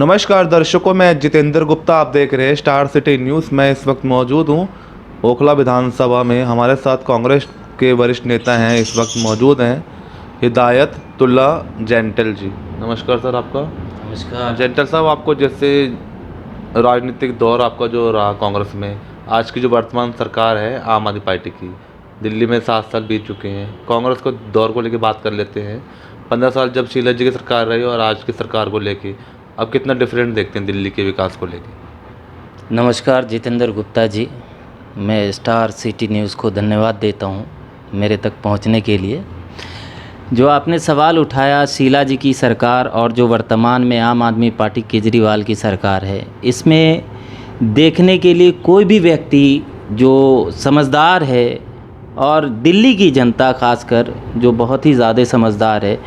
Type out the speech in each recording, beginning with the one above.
नमस्कार दर्शकों, मैं जितेंद्र गुप्ता। आप देख रहे हैं स्टार सिटी न्यूज़। मैं इस वक्त मौजूद हूं ओखला विधानसभा में। हमारे साथ कांग्रेस के वरिष्ठ नेता हैं, इस वक्त मौजूद हैं हिदायतुल्ला जेंटल जी। नमस्कार सर आपका। नमस्कार जेंटल साहब, आपको जैसे राजनीतिक दौर आपका जो रहा कांग्रेस में, आज की जो वर्तमान सरकार है आम आदमी पार्टी की, दिल्ली में 7 साल बीत चुके हैं। कांग्रेस को दौर को लेकर बात कर लेते हैं। 15 साल जब शीला जी की सरकार रही और आज की सरकार को लेके अब कितना डिफरेंट देखते हैं दिल्ली के विकास को लेके? नमस्कार जितेंद्र गुप्ता जी। मैं स्टार सिटी न्यूज़ को धन्यवाद देता हूं मेरे तक पहुंचने के लिए। जो आपने सवाल उठाया शीला जी की सरकार और जो वर्तमान में आम आदमी पार्टी केजरीवाल की सरकार है, इसमें देखने के लिए कोई भी व्यक्ति जो समझदार है और दिल्ली की जनता खासकर जो बहुत ही ज़्यादा समझदार है,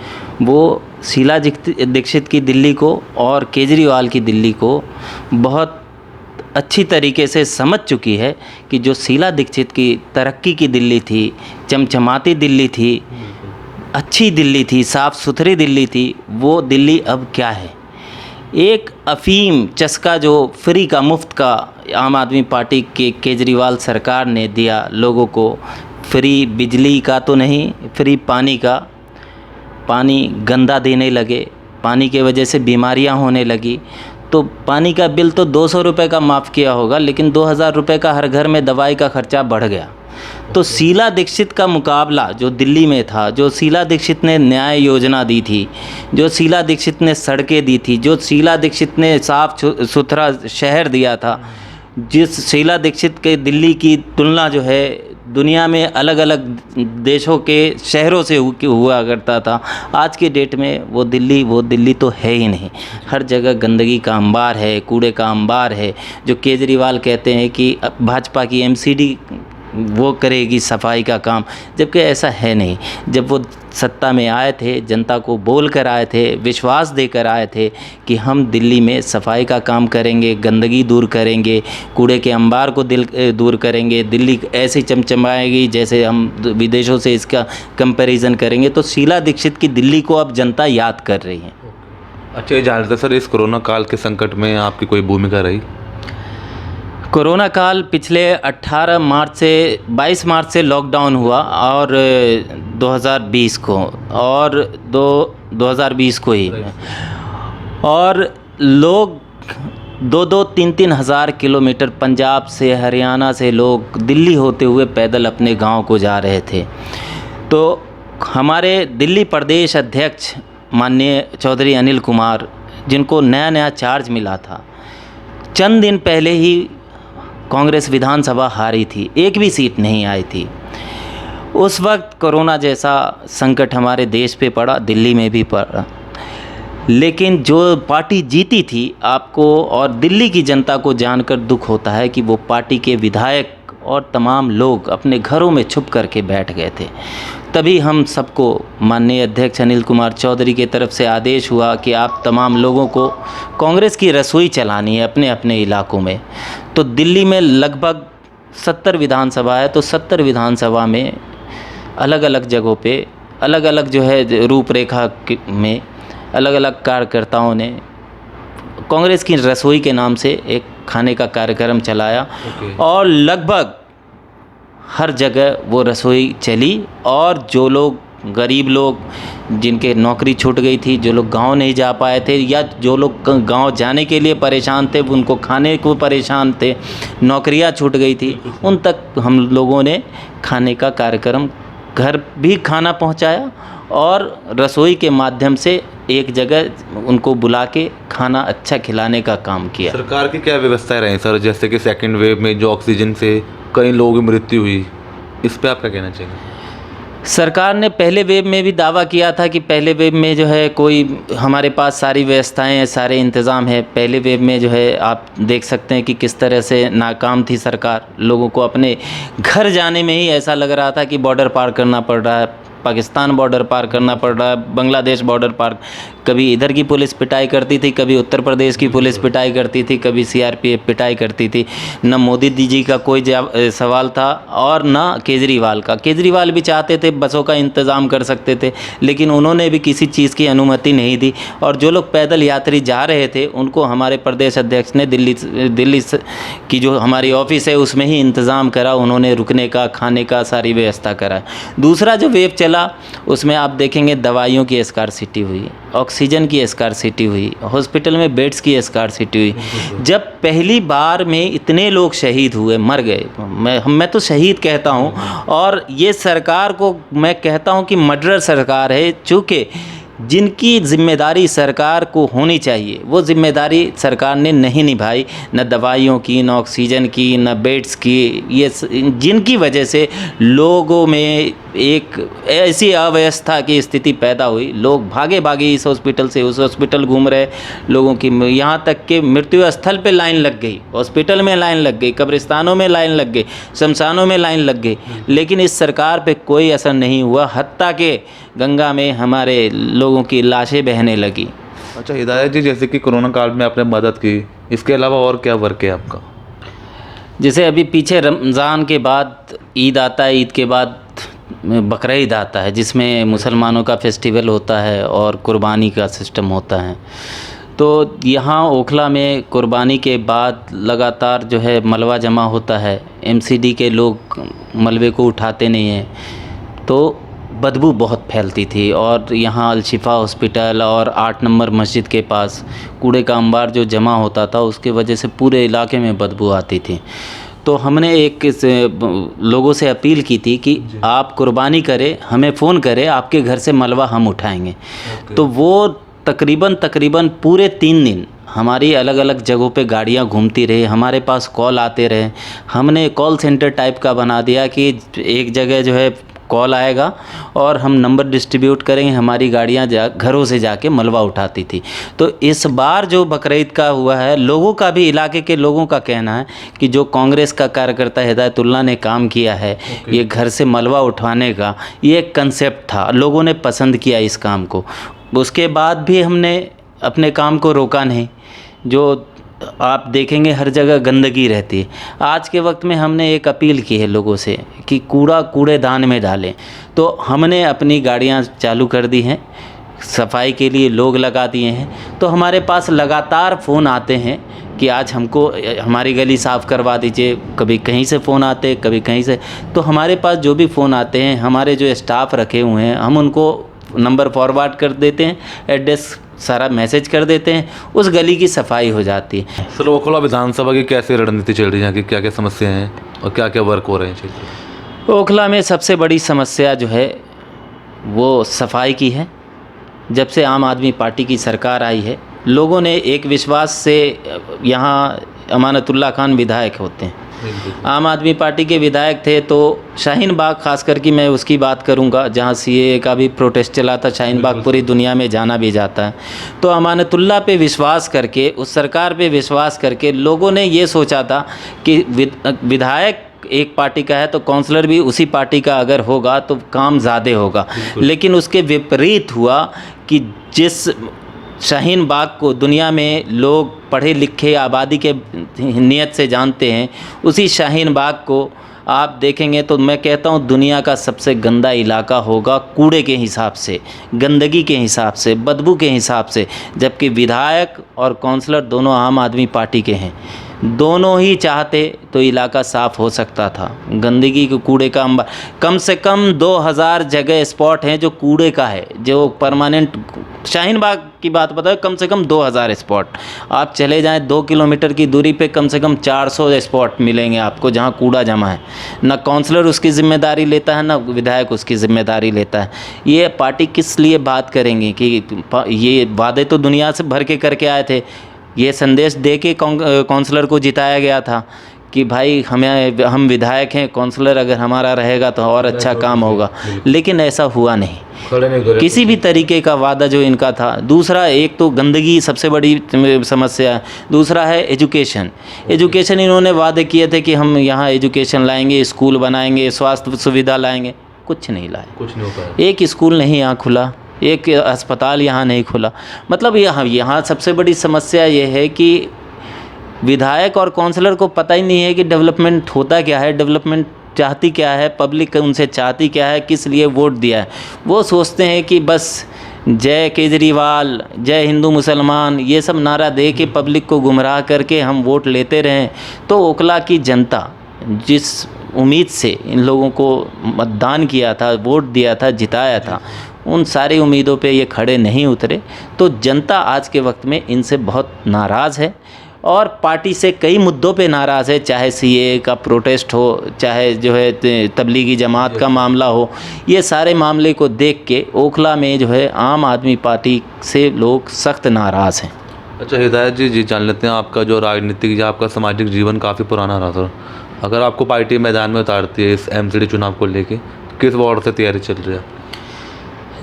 वो शीला दीक्षित की दिल्ली को और केजरीवाल की दिल्ली को बहुत अच्छी तरीके से समझ चुकी है कि जो शीला दीक्षित की तरक्की की दिल्ली थी, चमचमाती दिल्ली थी, अच्छी दिल्ली थी, साफ़ सुथरी दिल्ली थी, वो दिल्ली अब क्या है। एक अफ़ीम चस्का जो फ्री का, मुफ्त का आम आदमी पार्टी के केजरीवाल सरकार ने दिया लोगों को, फ्री बिजली का तो नहीं, फ्री पानी का। पानी गंदा देने लगे, पानी के वजह से बीमारियां होने लगी। तो पानी का बिल तो 200 रुपये का माफ़ किया होगा, लेकिन 2000 रुपये का हर घर में दवाई का खर्चा बढ़ गया। तो शीला दीक्षित का मुकाबला जो दिल्ली में था, जो शीला दीक्षित ने न्याय योजना दी थी, जो शीला दीक्षित ने सड़कें दी थी, जो शीला दीक्षित ने साफ़ सुथरा शहर दिया था, जिस शीला दीक्षित के दिल्ली की तुलना जो है दुनिया में अलग अलग देशों के शहरों से हुआ करता था, आज के डेट में वो दिल्ली तो है ही नहीं। हर जगह गंदगी का अंबार है, कूड़े का अंबार है। जो केजरीवाल कहते हैं कि भाजपा की एमसीडी वो करेगी सफाई का काम, जबकि ऐसा है नहीं। जब वो सत्ता में आए थे, जनता को बोल कर आए थे, विश्वास देकर आए थे कि हम दिल्ली में सफाई का काम करेंगे, गंदगी दूर करेंगे, कूड़े के अंबार को दूर करेंगे, दिल्ली ऐसे चमचमाएगी जैसे हम विदेशों से इसका कंपैरिजन करेंगे। तो शीला दीक्षित की दिल्ली को अब जनता याद कर रही है। अच्छा, ये जानते सर, इस कोरोना काल के संकट में आपकी कोई भूमिका रही? कोरोना काल पिछले 18 मार्च से 22 मार्च से लॉकडाउन हुआ और 2020 को और 2020 को ही, और लोग 2-3 हज़ार किलोमीटर पंजाब से, हरियाणा से लोग दिल्ली होते हुए पैदल अपने गांव को जा रहे थे। तो हमारे दिल्ली प्रदेश अध्यक्ष माननीय चौधरी अनिल कुमार, जिनको नया चार्ज मिला था, चंद दिन पहले ही कांग्रेस विधानसभा हारी थी, एक भी सीट नहीं आई थी। उस वक्त कोरोना जैसा संकट हमारे देश पे पड़ा, दिल्ली में भी पड़ा, लेकिन जो पार्टी जीती थी, आपको और दिल्ली की जनता को जानकर दुख होता है कि वो पार्टी के विधायक और तमाम लोग अपने घरों में छुप करके बैठ गए थे। तभी हम सबको माननीय अध्यक्ष अनिल कुमार चौधरी की तरफ से आदेश हुआ कि आप तमाम लोगों को कांग्रेस की रसोई चलानी है अपने अपने इलाकों में। तो दिल्ली में लगभग 70 विधानसभा है, तो 70 विधानसभा में अलग अलग जगहों पे अलग अलग जो है रूपरेखा में अलग अलग कार्यकर्ताओं ने कांग्रेस की रसोई के नाम से एक खाने का कार्यक्रम चलाया। और लगभग हर जगह वो रसोई चली, और जो लोग गरीब लोग जिनके नौकरी छूट गई थी, जो लोग गांव नहीं जा पाए थे या जो लोग गांव जाने के लिए परेशान थे, उनको खाने को परेशान थे, नौकरियां छूट गई थी, उन तक हम लोगों ने खाने का कार्यक्रम, घर भी खाना पहुंचाया और रसोई के माध्यम से एक जगह उनको बुला के खाना अच्छा खिलाने का काम किया। सरकार की क्या व्यवस्थाएं रही सर? जैसे कि सेकंड वेव में जो ऑक्सीजन से कई लोगों की मृत्यु हुई, इस पे आप क्या कहना चाहेंगे? सरकार ने पहले वेव में भी दावा किया था कि पहले वेव में जो है कोई हमारे पास सारी व्यवस्थाएं हैं, सारे इंतज़ाम है। पहले वेव में जो है आप देख सकते हैं कि किस तरह से नाकाम थी सरकार। लोगों को अपने घर जाने में ही ऐसा लग रहा था कि बॉर्डर पार करना पड़ रहा है, पाकिस्तान बॉर्डर पार करना पड़ रहा है, बांग्लादेश बॉर्डर पार। कभी इधर की पुलिस पिटाई करती थी, कभी उत्तर प्रदेश की पुलिस पिटाई करती थी, कभी सीआरपीएफ पिटाई करती थी। न मोदी जी का कोई सवाल था और न केजरीवाल का। केजरीवाल भी चाहते थे, बसों का इंतज़ाम कर सकते थे, लेकिन उन्होंने भी किसी चीज़ की अनुमति नहीं दी। और जो लोग पैदल यात्री जा रहे थे उनको हमारे प्रदेश अध्यक्ष ने दिल्ली की जो हमारी ऑफिस है उसमें ही इंतज़ाम करा, उन्होंने रुकने का, खाने का सारी व्यवस्था करा। दूसरा जो वेव चला उसमें आप देखेंगे दवाइयों की स्कार्सिटी हुई, ऑक्सीजन की स्कार्सिटी हुई, हॉस्पिटल में बेड्स की स्कार्सिटी हुई। जब पहली बार में इतने लोग शहीद हुए, मर गए, मैं तो शहीद कहता हूँ, और ये सरकार को मैं कहता हूँ कि मर्डरर सरकार है, चूँकि जिनकी जिम्मेदारी सरकार को होनी चाहिए वो जिम्मेदारी सरकार ने नहीं निभाई, न दवाइयों की, न ऑक्सीजन की, न बेड्स की। ये जिनकी वजह से लोगों में एक ऐसी अव्यवस्था की स्थिति पैदा हुई, लोग भागे भागे इस हॉस्पिटल से उस हॉस्पिटल घूम रहे, लोगों की यहाँ तक कि मृत्यु स्थल पे लाइन लग गई, हॉस्पिटल में लाइन लग गई, कब्रिस्तानों में लाइन लग गई, शमशानों में लाइन लग गई, लेकिन इस सरकार पे कोई असर नहीं हुआ। हत्या के गंगा में हमारे लोगों की लाशें बहने लगी। अच्छा हिदायत जी, जैसे कि कोरोना काल में आपने मदद की, इसके अलावा और क्या वर्क है आपका? जैसे अभी पीछे रमज़ान के बाद ईद आता है, ईद के बाद बकरीद आता है, जिसमें मुसलमानों का फेस्टिवल होता है और कुर्बानी का सिस्टम होता है। तो यहाँ ओखला में कुर्बानी के बाद लगातार जो है मलबा जमा होता है, एमसीडी के लोग मलबे को उठाते नहीं हैं, तो बदबू बहुत फैलती थी। और यहाँ अलशिफा हॉस्पिटल और 8 नंबर मस्जिद के पास कूड़े का अंबार जो जमा होता था उसके वजह से पूरे इलाके में बदबू आती थी। तो हमने लोगों से अपील की थी कि आप कुर्बानी करें, हमें फ़ोन करें, आपके घर से मलबा हम उठाएंगे। तो वो तकरीबन पूरे 3 दिन हमारी अलग अलग जगहों पे गाड़ियाँ घूमती रही, हमारे पास कॉल आते रहे। हमने कॉल सेंटर टाइप का बना दिया कि एक जगह जो है कॉल आएगा और हम नंबर डिस्ट्रीब्यूट करेंगे, हमारी गाड़ियाँ घरों से जाके मलबा उठाती थी। तो इस बार जो बकरीद का हुआ है, लोगों का भी, इलाके के लोगों का कहना है कि जो कांग्रेस का कार्यकर्ता हिदायतुल्लाह ने काम किया है, ये घर से मलबा उठाने का ये एक कंसेप्ट था, लोगों ने पसंद किया इस काम को। उसके बाद भी हमने अपने काम को रोका नहीं। जो आप देखेंगे हर जगह गंदगी रहती है। आज के वक्त में हमने एक अपील की है लोगों से कि कूड़ेदान में डालें। तो हमने अपनी गाड़ियां चालू कर दी हैं, सफाई के लिए लोग लगा दिए हैं। तो हमारे पास लगातार फ़ोन आते हैं कि आज हमको हमारी गली साफ़ करवा दीजिए। कभी कहीं से फ़ोन आते, कभी कहीं से। तो हमारे पास जो भी फ़ोन आते हैं, हमारे जो स्टाफ रखे हुए हैं, हम उनको नंबर फॉरवर्ड कर देते हैं, एड्रेस सारा मैसेज कर देते हैं, उस गली की सफाई हो जाती है। सर ओखला विधानसभा की कैसी रणनीति चल रही है, यहाँ की क्या क्या समस्याएं हैं और क्या क्या वर्क हो रहे हैं क्षेत्र? ओखला में सबसे बड़ी समस्या जो है वो सफाई की है। जब से आम आदमी पार्टी की सरकार आई है, लोगों ने एक विश्वास से, यहाँ अमानतुल्लाह खान विधायक होते हैं, आम आदमी पार्टी के विधायक थे, तो शाहीन बाग खास करके मैं उसकी बात करूंगा जहां सीएए का भी प्रोटेस्ट चला था। शाहीन बाग पूरी दुनिया में जाना भी जाता है। तो अमानतुल्लाह पे विश्वास करके, उस सरकार पे विश्वास करके लोगों ने ये सोचा था कि विधायक एक पार्टी का है तो काउंसलर भी उसी पार्टी का अगर होगा तो काम ज़्यादा होगा। लेकिन उसके विपरीत हुआ कि जिस शाहीन बाग को दुनिया में लोग पढ़े लिखे आबादी के नियत से जानते हैं, उसी शाहीन बाग को आप देखेंगे तो मैं कहता हूँ दुनिया का सबसे गंदा इलाका होगा, कूड़े के हिसाब से, गंदगी के हिसाब से, बदबू के हिसाब से। जबकि विधायक और काउंसलर दोनों आम आदमी पार्टी के हैं, दोनों ही चाहते तो इलाका साफ़ हो सकता था। गंदगी के कूड़े का अंबार, कम से कम 2000 जगह स्पॉट हैं जो कूड़े का है, जो परमानेंट। शाहीन बाग की बात बताओ, कम से कम 2000 स्पॉट। आप चले जाएं 2 किलोमीटर की दूरी पे कम से कम 400 स्पॉट मिलेंगे आपको जहां कूड़ा जमा है। ना काउंसलर उसकी ज़िम्मेदारी लेता है, ना विधायक उसकी ज़िम्मेदारी लेता है। ये पार्टी किस लिए बात करेंगे कि ये वादे तो दुनिया से भर के करके आए थे। ये संदेश दे के काउंसलर को जिताया गया था कि भाई हम विधायक हैं, काउंसलर अगर हमारा रहेगा तो और अच्छा काम होगा। लेकिन ऐसा हुआ नहीं, किसी भी तरीके का वादा जो इनका था। दूसरा, एक तो गंदगी सबसे बड़ी समस्या है, दूसरा है एजुकेशन। इन्होंने वादे किए थे कि हम यहाँ एजुकेशन लाएंगे, स्कूल बनाएंगे, स्वास्थ्य सुविधा लाएंगे। कुछ नहीं लाए। कुछ नहीं हो पाया। एक स्कूल नहीं यहाँ खुला, एक अस्पताल यहाँ नहीं खुला। मतलब यहाँ सबसे बड़ी समस्या ये है कि विधायक और काउंसलर को पता ही नहीं है कि डेवलपमेंट होता क्या है, डेवलपमेंट चाहती क्या है, पब्लिक उनसे चाहती क्या है, किस लिए वोट दिया है। वो सोचते हैं कि बस जय केजरीवाल, जय हिंदू मुसलमान, ये सब नारा दे के पब्लिक को गुमराह करके हम वोट लेते रहें। तो ओखला की जनता जिस उम्मीद से इन लोगों को मतदान किया था, वोट दिया था, जिताया था, उन सारी उम्मीदों पे ये खड़े नहीं उतरे। तो जनता आज के वक्त में इनसे बहुत नाराज़ है और पार्टी से कई मुद्दों पे नाराज़ है, चाहे सीए का प्रोटेस्ट हो, चाहे जो है तबलीगी जमात का मामला हो। ये सारे मामले को देख के ओखला में जो है आम आदमी पार्टी से लोग सख्त नाराज़ हैं। अच्छा हिदायत जी जान लेते हैं, आपका जो राजनीतिक या आपका सामाजिक जीवन काफ़ी पुराना रहा था। अगर आपको पार्टी मैदान में उतारती है इस एमसीडी चुनाव को लेके, किस वार्ड से तैयारी चल रही है?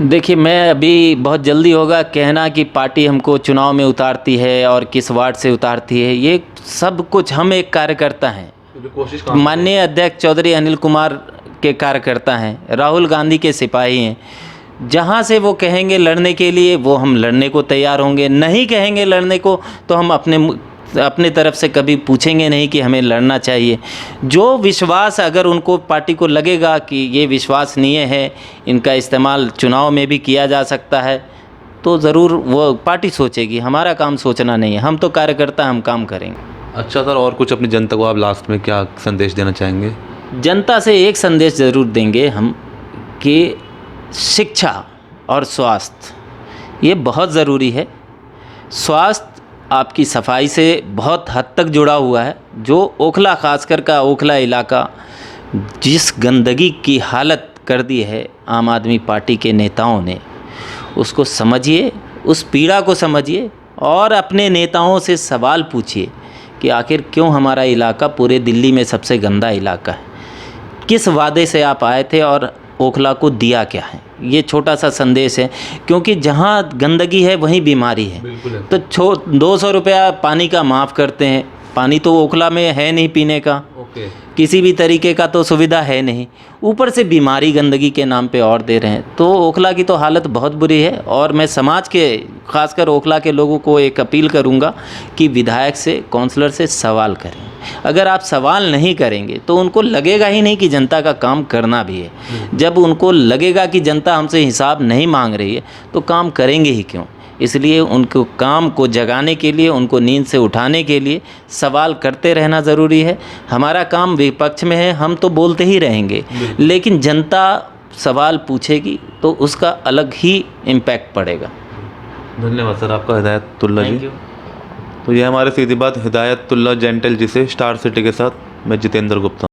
देखिए, मैं अभी बहुत जल्दी होगा कहना कि पार्टी हमको चुनाव में उतारती है और किस वार्ड से उतारती है। ये सब कुछ हम एक कार्यकर्ता हैं, कोशिश माननीय अध्यक्ष चौधरी अनिल कुमार के कार्यकर्ता हैं, राहुल गांधी के सिपाही हैं। जहाँ से वो कहेंगे लड़ने के लिए वो हम लड़ने को तैयार होंगे, नहीं कहेंगे लड़ने को तो हम अपने तरफ से कभी पूछेंगे नहीं कि हमें लड़ना चाहिए। जो विश्वास अगर उनको पार्टी को लगेगा कि ये विश्वसनीय है, इनका इस्तेमाल चुनाव में भी किया जा सकता है, तो ज़रूर वो पार्टी सोचेगी। हमारा काम सोचना नहीं है, हम तो कार्यकर्ता, हम काम करेंगे। अच्छा सर, और कुछ अपनी जनता को आप लास्ट में क्या संदेश देना चाहेंगे? जनता से एक संदेश ज़रूर देंगे हम कि शिक्षा और स्वास्थ्य ये बहुत ज़रूरी है। स्वास्थ्य आपकी सफाई से बहुत हद तक जुड़ा हुआ है। जो ओखला, खासकर का ओखला इलाका जिस गंदगी की हालत कर दी है आम आदमी पार्टी के नेताओं ने, उसको समझिए, उस पीड़ा को समझिए और अपने नेताओं से सवाल पूछिए कि आखिर क्यों हमारा इलाका पूरे दिल्ली में सबसे गंदा इलाका है, किस वादे से आप आए थे और ओखला को दिया क्या है। ये छोटा सा संदेश है, क्योंकि जहाँ गंदगी है वहीं बीमारी है। तो 200 रुपया पानी का माफ़ करते हैं, पानी तो ओखला में है नहीं पीने का, किसी भी तरीके का तो सुविधा है नहीं, ऊपर से बीमारी गंदगी के नाम पे और दे रहे हैं। तो ओखला की तो हालत बहुत बुरी है और मैं समाज के, खासकर ओखला के लोगों को एक अपील करूंगा कि विधायक से, काउंसलर से सवाल करें। अगर आप सवाल नहीं करेंगे तो उनको लगेगा ही नहीं कि जनता का काम करना भी है। जब उनको लगेगा कि जनता हमसे हिसाब नहीं मांग रही है तो काम करेंगे ही क्यों। इसलिए उनको काम को जगाने के लिए, उनको नींद से उठाने के लिए सवाल करते रहना ज़रूरी है। हमारा काम विपक्ष में है, हम तो बोलते ही रहेंगे, लेकिन जनता सवाल पूछेगी तो उसका अलग ही इम्पैक्ट पड़ेगा। धन्यवाद सर आपका, हिदायतुल्लाह जी। तो ये हमारे सीधी बात हिदायतुल्लाह जेंटल जी से, स्टार सिटी के साथ मैं जितेंद्र गुप्ता।